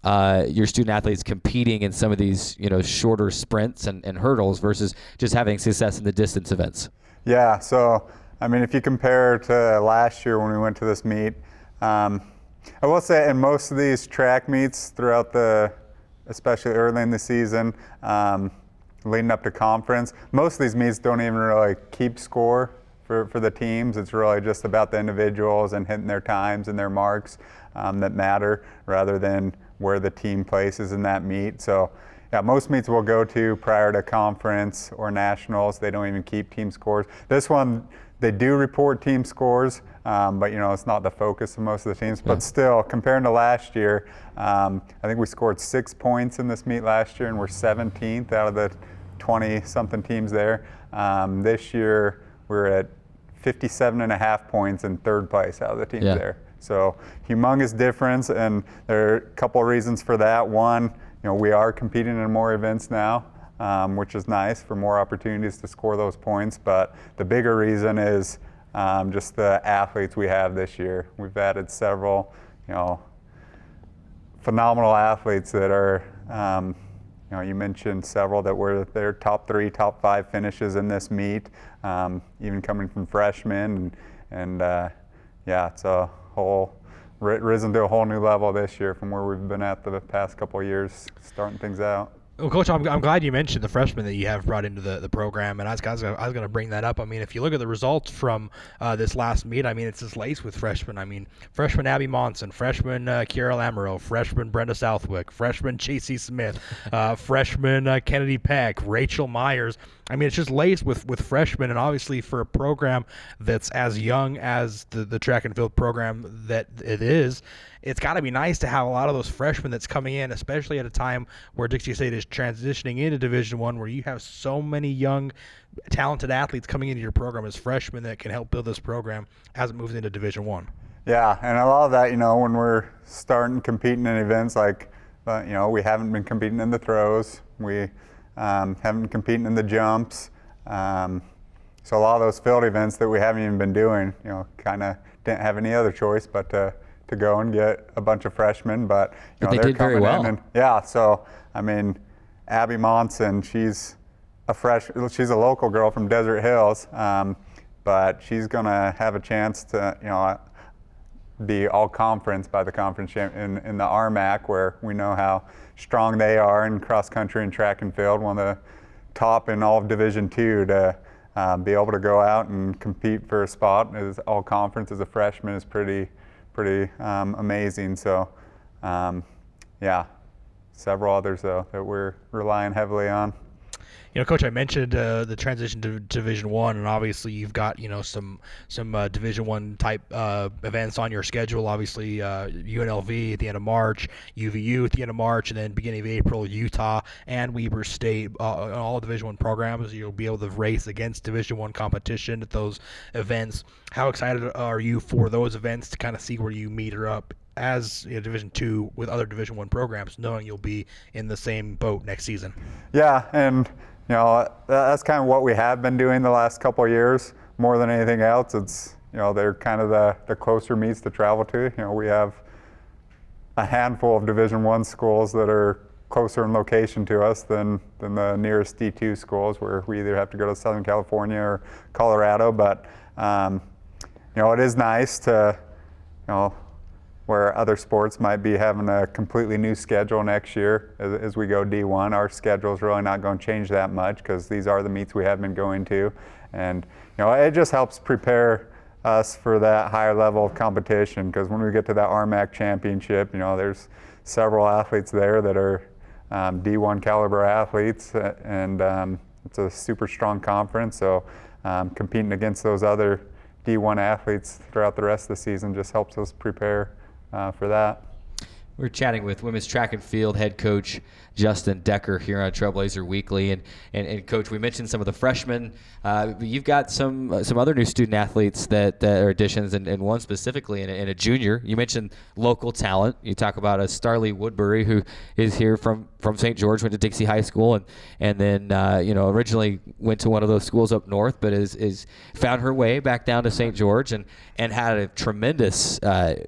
your student athletes competing in some of these, shorter sprints and hurdles versus just having success in the distance events? Yeah, so, if you compare to last year when we went to this meet, I will say in most of these track meets throughout especially early in the season, leading up to conference, most of these meets don't even really keep score for the teams. It's really just about the individuals and hitting their times and their marks that matter rather than where the team places in that meet. So yeah, most meets we'll go to prior to conference or nationals, they don't even keep team scores. This one, they do report team scores, but it's not the focus of most of the teams. But still, comparing to last year, I think we scored 6 points in this meet last year, and we're 17th out of the 20-something teams there. This year, we're at 57.5 points in third place out of the teams there. So humongous difference, and there are a couple of reasons for that. One, we are competing in more events now, which is nice for more opportunities to score those points. But the bigger reason is just the athletes we have this year. We've added several, phenomenal athletes that are, you mentioned several that were their top 3, top 5 finishes in this meet, even coming from freshmen, and it's a risen to a whole new level this year from where we've been at the past couple of years, starting things out. Well, Coach, I'm glad you mentioned the freshmen that you have brought into the program, and I was going to bring that up. If you look at the results from this last meet, it's just laced with freshmen. Freshman Abby Monson, freshman Kiara Lamoureux, freshman Brenda Southwick, freshman J.C. Smith, freshman Kennedy Peck, Rachel Myers. It's just laced with freshmen, and obviously for a program that's as young as the track and field program that it is, it's got to be nice to have a lot of those freshmen that's coming in, especially at a time where Dixie State is transitioning into Division I, where you have so many young, talented athletes coming into your program as freshmen that can help build this program as it moves into Division I. Yeah, and a lot of that, when we're starting competing in events like, we haven't been competing in the throws, we haven't competing in the jumps. So a lot of those field events that we haven't even been doing, kind of didn't have any other choice but to go and get a bunch of freshmen. But they did very well. And, so Abby Monson, she's a local girl from Desert Hills, but she's going to have a chance to be all conference by the conference in the RMAC, where we know how strong they are in cross country and track and field, one of the top in all of Division II. To be able to go out and compete for a spot as all conference as a freshman is pretty amazing. So several others though that we're relying heavily on. Coach, I mentioned the transition to Division I, and obviously you've got some Division I type events on your schedule. Obviously, UNLV at the end of March, UVU at the end of March, and then beginning of April, Utah and Weber State. All Division I programs, you'll be able to race against Division I competition at those events. How excited are you for those events to kind of see where you meter up as Division II with other Division I programs, knowing you'll be in the same boat next season? Yeah, and that's kind of what we have been doing the last couple of years. More than anything else, it's they're kind of the closer meets to travel to. We have a handful of Division I schools that are closer in location to us than the nearest D2 schools, where we either have to go to Southern California or Colorado. But it is nice to where other sports might be having a completely new schedule next year as we go D1. Our schedule is really not going to change that much because these are the meets we have been going to. And it just helps prepare us for that higher level of competition, because when we get to that RMAC championship, there's several athletes there that are D1 caliber athletes, and it's a super strong conference. So competing against those other D1 athletes throughout the rest of the season just helps us prepare for that. We're chatting with women's track and field head coach Justin Decker here on Trailblazer Weekly. And Coach, we mentioned some of the freshmen. You've got some other new student athletes that are additions, and one specifically in a junior. You mentioned local talent. You talk about a Starlee Woodbury, who is here from St. George, went to Dixie High School, and then originally went to one of those schools up north, but is found her way back down to St. George and had a tremendous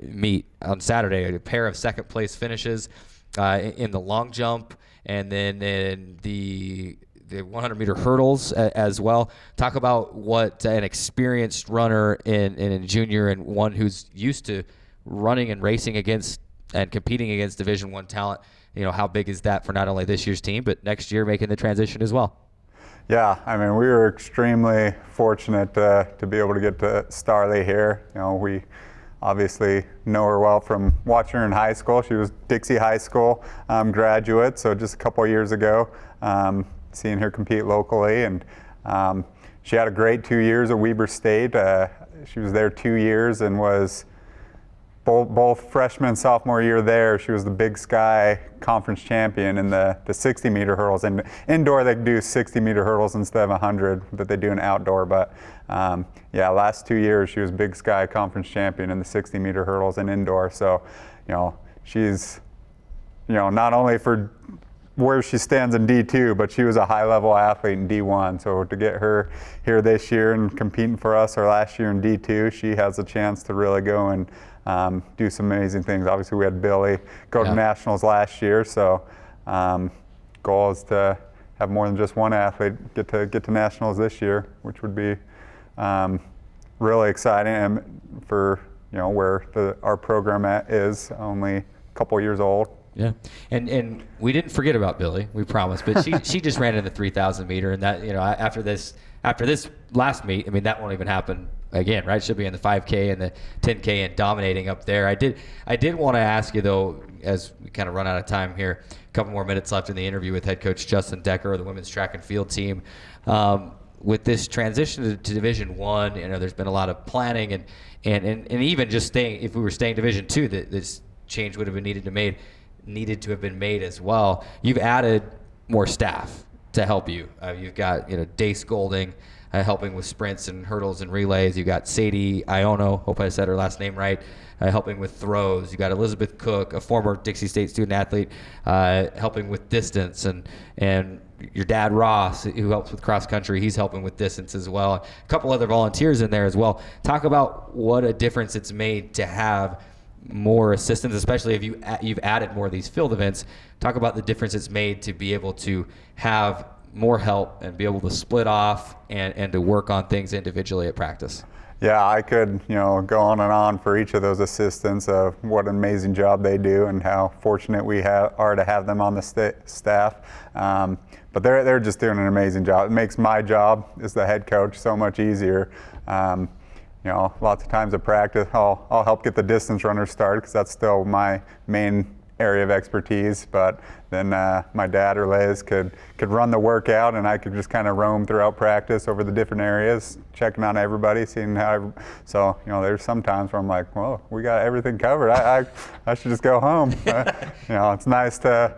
meet on Saturday. A pair of second place finishes in the long jump, and then in the 100-meter hurdles as well. Talk about what an experienced runner in a junior, and one who's used to running and racing against and competing against Division I talent. How big is that for not only this year's team, but next year making the transition as well? Yeah, I mean, we were extremely fortunate to be able to get to Starlee here. We obviously know her well from watching her in high school. She was Dixie High School graduate, so just a couple of years ago, seeing her compete locally. And she had a great 2 years at Weber State. She was there 2 years and was both freshman and sophomore year there. She was the Big Sky conference champion in the 60-meter hurdles. And indoor, they do 60-meter hurdles instead of 100 that they do in outdoor. But last 2 years, she was Big Sky conference champion in the 60-meter hurdles and indoor. So, she's, not only for where she stands in D2, but she was a high-level athlete in D1. So to get her here this year and competing for us our last year in D2, she has a chance to really go and do some amazing things. Obviously, we had Billy go to nationals last year, so goal is to have more than just one athlete get to nationals this year, which would be really exciting. And for where our program is only a couple years old. Yeah, and we didn't forget about Billy, we promise. But she just ran in the 3,000 meter, and that after this last meet, I mean, that won't even happen again, right? She'll be in the 5K and the 10K and dominating up there. I did want to ask you though, as we kind of run out of time here, a couple more minutes left in the interview with head coach Justin Decker of the women's track and field team. With this transition to Division I, there's been a lot of planning and even just staying. If we were staying Division II, that this change would have been needed to have been made as well. You've added more staff to help you. You've got Dace Golding helping with sprints and hurdles and relays. You've got Sadie Iono, hope I said her last name right, helping with throws. You've got Elizabeth Cook, a former Dixie State student athlete, helping with distance, and your dad Ross, who helps with cross country, he's helping with distance as well. A couple other volunteers in there as well. Talk about what a difference it's made to have more assistants, especially if you've added more of these field events. Talk about the difference it's made to be able to have more help and be able to split off and to work on things individually at practice. Yeah, I could go on and on for each of those assistants of what an amazing job they do and how fortunate we are to have them on the staff. But they're just doing an amazing job. It makes my job as the head coach so much easier. Lots of times at practice, I'll help get the distance runners started because that's still my main area of expertise. But then my dad or Liz could run the workout, and I could just kind of roam throughout practice over the different areas, checking on everybody, seeing how. So there's some times where I'm like, well, we got everything covered. I should just go home. It's nice to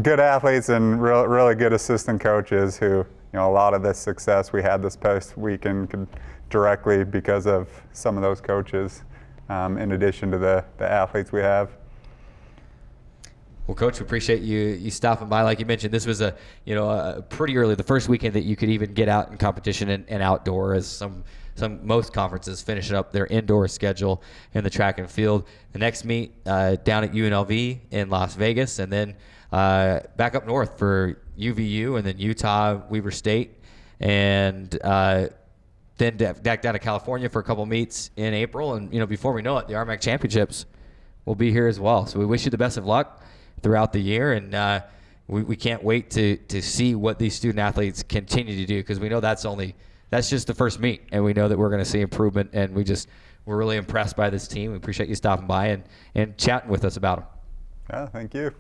good athletes and really good assistant coaches who a lot of this success we had this past weekend could directly because of some of those coaches, in addition to the athletes we have. Well, Coach, we appreciate you stopping by. Like you mentioned, this was a pretty early, the first weekend that you could even get out in competition and outdoor, as most conferences finishing up their indoor schedule in the track and field. The next meet down at UNLV in Las Vegas, and then back up north for UVU, and then Utah, Weber State, and then back down to California for a couple meets in April. And before we know it, the RMAC Championships will be here as well. So we wish you the best of luck throughout the year, and we can't wait to see what these student athletes continue to do, because we know that's just the first meet, and we know that we're going to see improvement, and we're really impressed by this team. We appreciate you stopping by and chatting with us about them. Yeah, thank you.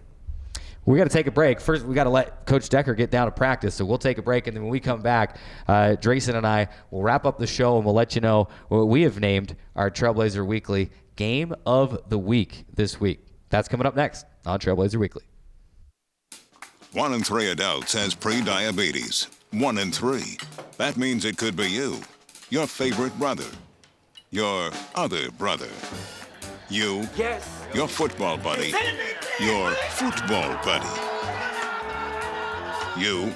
We got to take a break. First, we got to let Coach Decker get down to practice, so we'll take a break, and then when we come back, Drayson and I will wrap up the show, and we'll let you know what we have named our Trailblazer Weekly Game of the Week this week. That's coming up next on Trailblazer Weekly. 1 in 3 adults has pre-diabetes. 1 in 3. That means it could be you, your favorite brother, your other brother, you, your football buddy, your football buddy, you,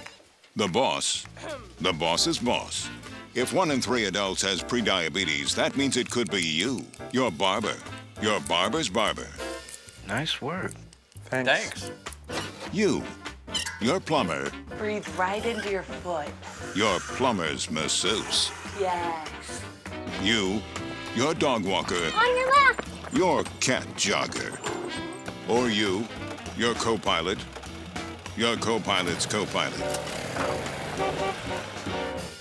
the boss's boss. If 1 in 3 adults has pre-diabetes, that means it could be you, your barber, your barber's barber. Nice work. Thanks. You, your plumber, Breathe right into your foot. your plumber's masseuse. Yes. You, your dog walker, On your left. your cat jogger. Or you, your co-pilot, your co-pilot's co-pilot.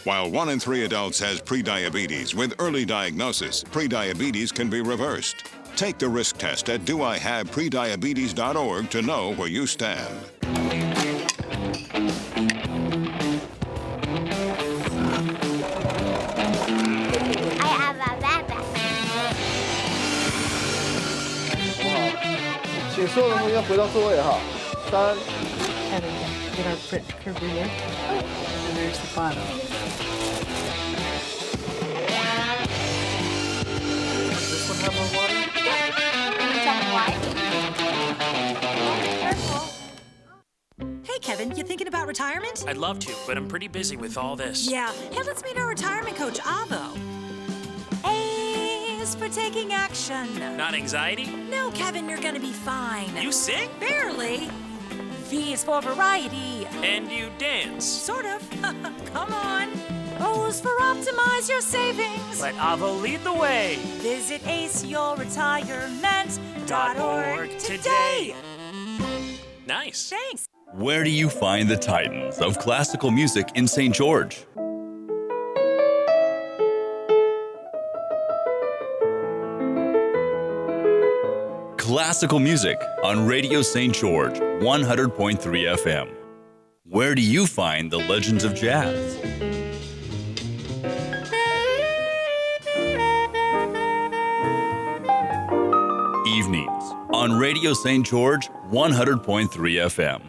While 1 in 3 adults has pre-diabetes, with early diagnosis, pre-diabetes can be reversed. Take the risk test at doihaveprediabetes.org to know where you stand. Kevin, get our print curve here. And there's the bottom. Does this one have more water? Hey, Kevin, you thinking about retirement? I'd love to, but I'm pretty busy with all this. Yeah. Hey, let's meet our retirement coach, Avo. A is for taking action. Not anxiety? No, Kevin, you're gonna be fine. You sing? Barely. V is for variety. And you dance? Sort of. Come on. O is for optimize your savings. Let Avo lead the way. Visit aceyourretirement.org today. Nice. Thanks. Where do you find the titans of classical music in St. George? Classical music on Radio St. George, 100.3 FM. Where do you find the legends of jazz? Evenings on Radio St. George, 100.3 FM.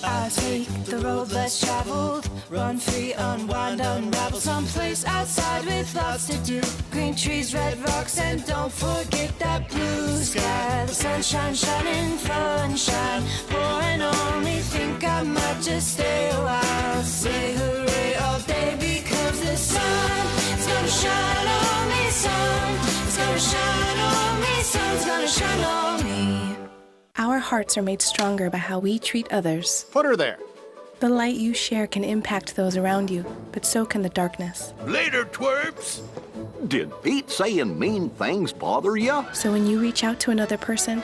I take the road less traveled, run free, unwind, unravel someplace outside with lots to do. Green trees, red rocks, and don't forget that blue sky. The sunshine shining, sunshine pouring on me. Think I might just stay a while. Say hooray all day because the sun is gonna shine on me. Sun is gonna shine on me. Sun's gonna shine on me. Our hearts are made stronger by how we treat others. Put her there. The light you share can impact those around you, but so can the darkness. Later, twerps. Did Pete saying mean things bother ya? So when you reach out to another person,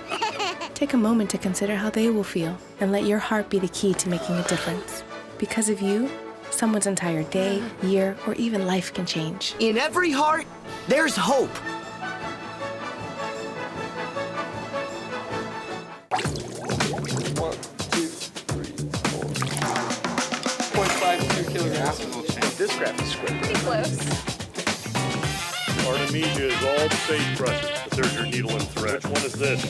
take a moment to consider how they will feel and let your heart be the key to making a difference. Because of you, someone's entire day, year, or even life can change. In every heart, there's hope. This graph is square. Pretty close. Artemisia is all the sagebrush, but there's your needle and thread. Which one is this?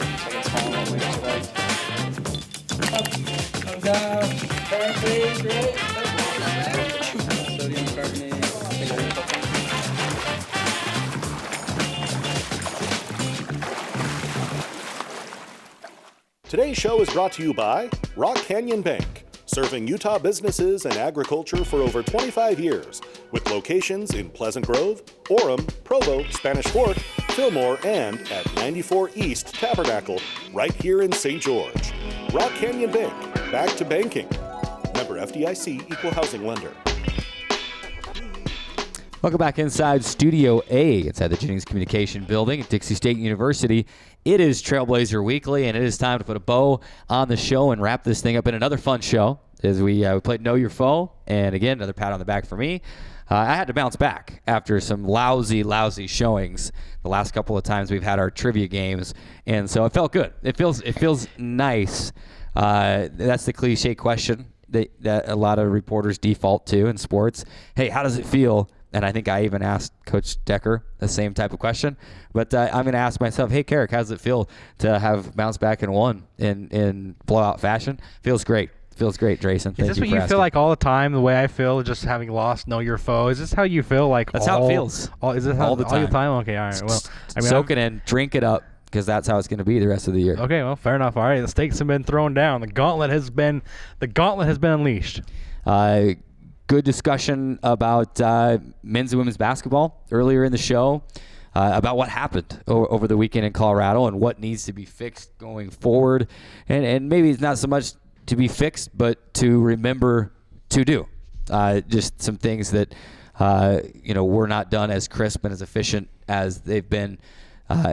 Come down. Turn, please. Right. Sodium carbonate. Today's show is brought to you by Rock Canyon Bank, serving Utah businesses and agriculture for over 25 years, with locations in Pleasant Grove, Orem, Provo, Spanish Fork, Fillmore, and at 94 East Tabernacle, right here in St. George. Rock Canyon Bank, back to banking. Member FDIC, equal housing lender. Welcome back inside Studio A, inside the Jennings Communication Building at Dixie State University. It is Trailblazer Weekly, and it is time to put a bow on the show and wrap this thing up in another fun show as we played Know Your Foe. And again, another pat on the back for me. I had to bounce back after some lousy showings the last couple of times we've had our trivia games, and so it felt good. It feels nice. That's the cliche question that a lot of reporters default to in sports. Hey, how does it feel And I think I even asked Coach Decker the same type of question. But I'm going to ask myself, hey, Carrick, how does it feel to have bounced back and won in blowout fashion? Feels great. Feels great, Drayson. Is this what you feel like all the time? The way I feel, just having lost, know your foe. Is this how you feel like? That's how it feels. Is this how, all the time? All the time? Okay, all right. Well, soak it in, drink it up, because that's how it's going to be the rest of the year. Okay, well, fair enough. All right, the stakes have been thrown down. The gauntlet has been unleashed. Good discussion about men's and women's basketball earlier in the show. About what happened over the weekend in Colorado and what needs to be fixed going forward, and maybe it's not so much to be fixed, but to remember to do. Just some things that were not done as crisp and as efficient as they've been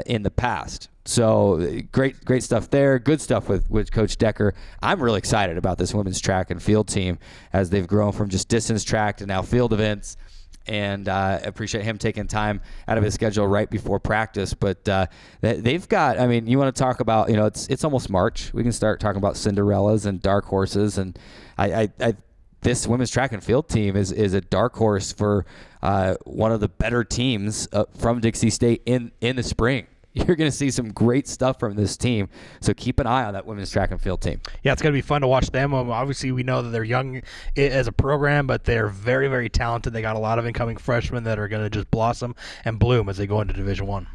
in the past. So great stuff there. Good stuff with Coach Decker. I'm really excited about this women's track and field team as they've grown from just distance track to now field events. And appreciate him taking time out of his schedule right before practice. But they've got, I mean, you want to talk about, it's almost March. We can start talking about Cinderellas and dark horses. And this women's track and field team is a dark horse for one of the better teams from Dixie State in the spring. You're going to see some great stuff from this team. So keep an eye on that women's track and field team. Yeah, it's going to be fun to watch them. Obviously, we know that they're young as a program, but they're very, very talented. They got a lot of incoming freshmen that are going to just blossom and bloom as they go into Division I.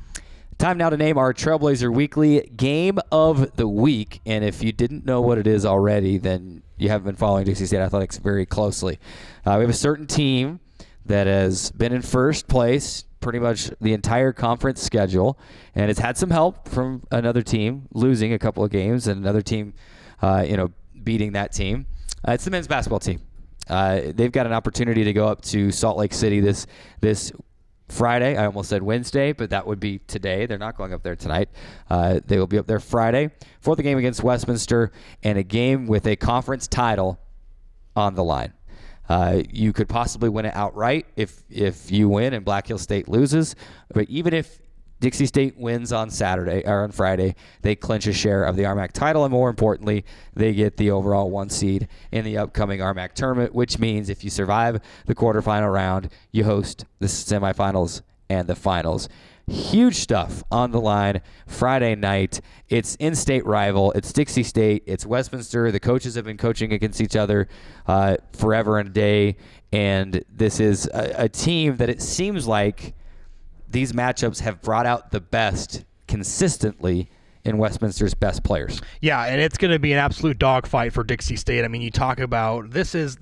Time now to name our Trailblazer Weekly Game of the Week. And if you didn't know what it is already, then you haven't been following Dixie State Athletics very closely. We have a certain team that has been in first place pretty much the entire conference schedule, and it's had some help from another team losing a couple of games and another team beating that team. It's the men's basketball team. They've got an opportunity to go up to Salt Lake City this Friday. I almost said Wednesday, but that would be today. They're not going up there tonight. They will be up there Friday for the game against Westminster and a game with a conference title on the line. You could possibly win it outright if you win and Black Hill State loses. But even if Dixie State wins on Saturday or on Friday, they clinch a share of the RMAC title, and more importantly, they get the overall 1 seed in the upcoming RMAC tournament, which means if you survive the quarterfinal round, you host the semifinals and the finals. Huge stuff on the line Friday night. It's in-state rival. It's Dixie State. It's Westminster. The coaches have been coaching against each other forever and a day, and this is a team that it seems like these matchups have brought out the best consistently in Westminster's best players. Yeah, and it's going to be an absolute dogfight for Dixie State. I mean, you talk about this is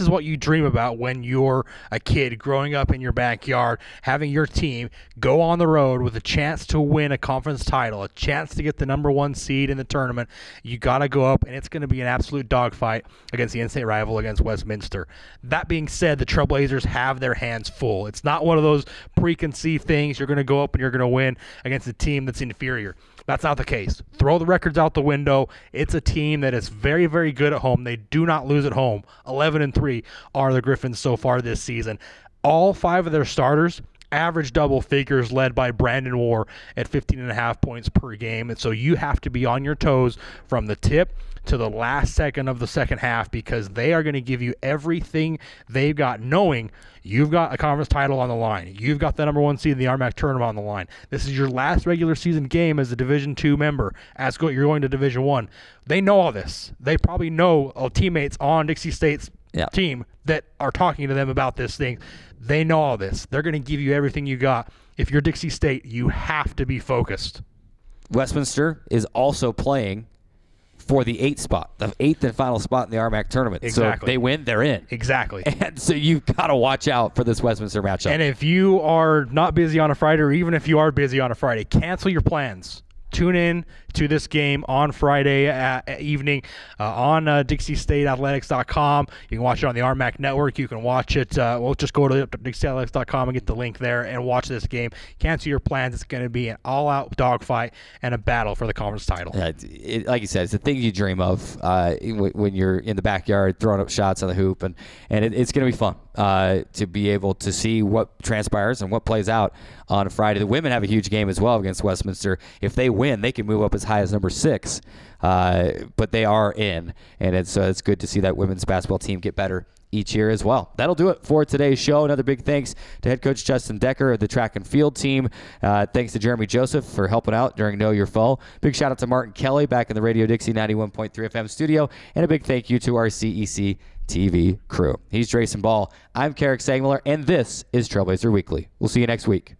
what you dream about when you're a kid growing up in your backyard, having your team go on the road with a chance to win a conference title, a chance to get the number 1 seed in the tournament. You got to go up, and it's going to be an absolute dogfight against the in-state rival against Westminster. That being said, the Trailblazers have their hands full. It's not one of those preconceived things. You're going to go up and you're going to win against a team that's inferior. That's not the case. Throw the records out the window. It's a team that is very, very good at home. They do not lose at home. 11-3 are the Griffins so far this season. All 5 of their starters average double figures, led by Brandon Moore at 15.5 points per game. And so you have to be on your toes from the tip to the last second of the second half, because they are going to give you everything they've got, knowing you've got a conference title on the line. You've got the number 1 seed in the RMAC tournament on the line. This is your last regular season game as a Division II member. You're going to Division I. They know all this. They probably know teammates on Dixie State's team that are talking to them about this thing. They know all this. They're going to give you everything you got. If you're Dixie State, you have to be focused. Westminster is also playing for the 8th spot, the 8th and final spot in the RMAC tournament. Exactly. So if they win, they're in. Exactly. And so you've got to watch out for this Westminster matchup. And if you are not busy on a Friday, or even if you are busy on a Friday, cancel your plans. Tune in to this game on Friday evening on DixieStateAthletics.com. You can watch it on the RMAC Network. You can watch it. Just go to DixieStateAthletics.com and get the link there and watch this game. Cancel your plans. It's going to be an all-out dogfight and a battle for the conference title. Like you said, it's the thing you dream of when you're in the backyard throwing up shots on the hoop, and it's going to be fun. to be able to see what transpires and what plays out on Friday. The women have a huge game as well against Westminster. If they win, they can move up as high as number 6. But they are in, and it's good to see that women's basketball team get better each year as well. That'll do it for today's show. Another big thanks to head coach Justin Decker of the track and field team. Thanks to Jeremy Joseph for helping out during Know Your Foe. Big shout out to Martin Kelly back in the Radio Dixie 91.3 FM studio. And a big thank you to our CEC TV crew. He's Drayson Ball. I'm Carrick Sangmuller, and this is Trailblazer Weekly. We'll see you next week.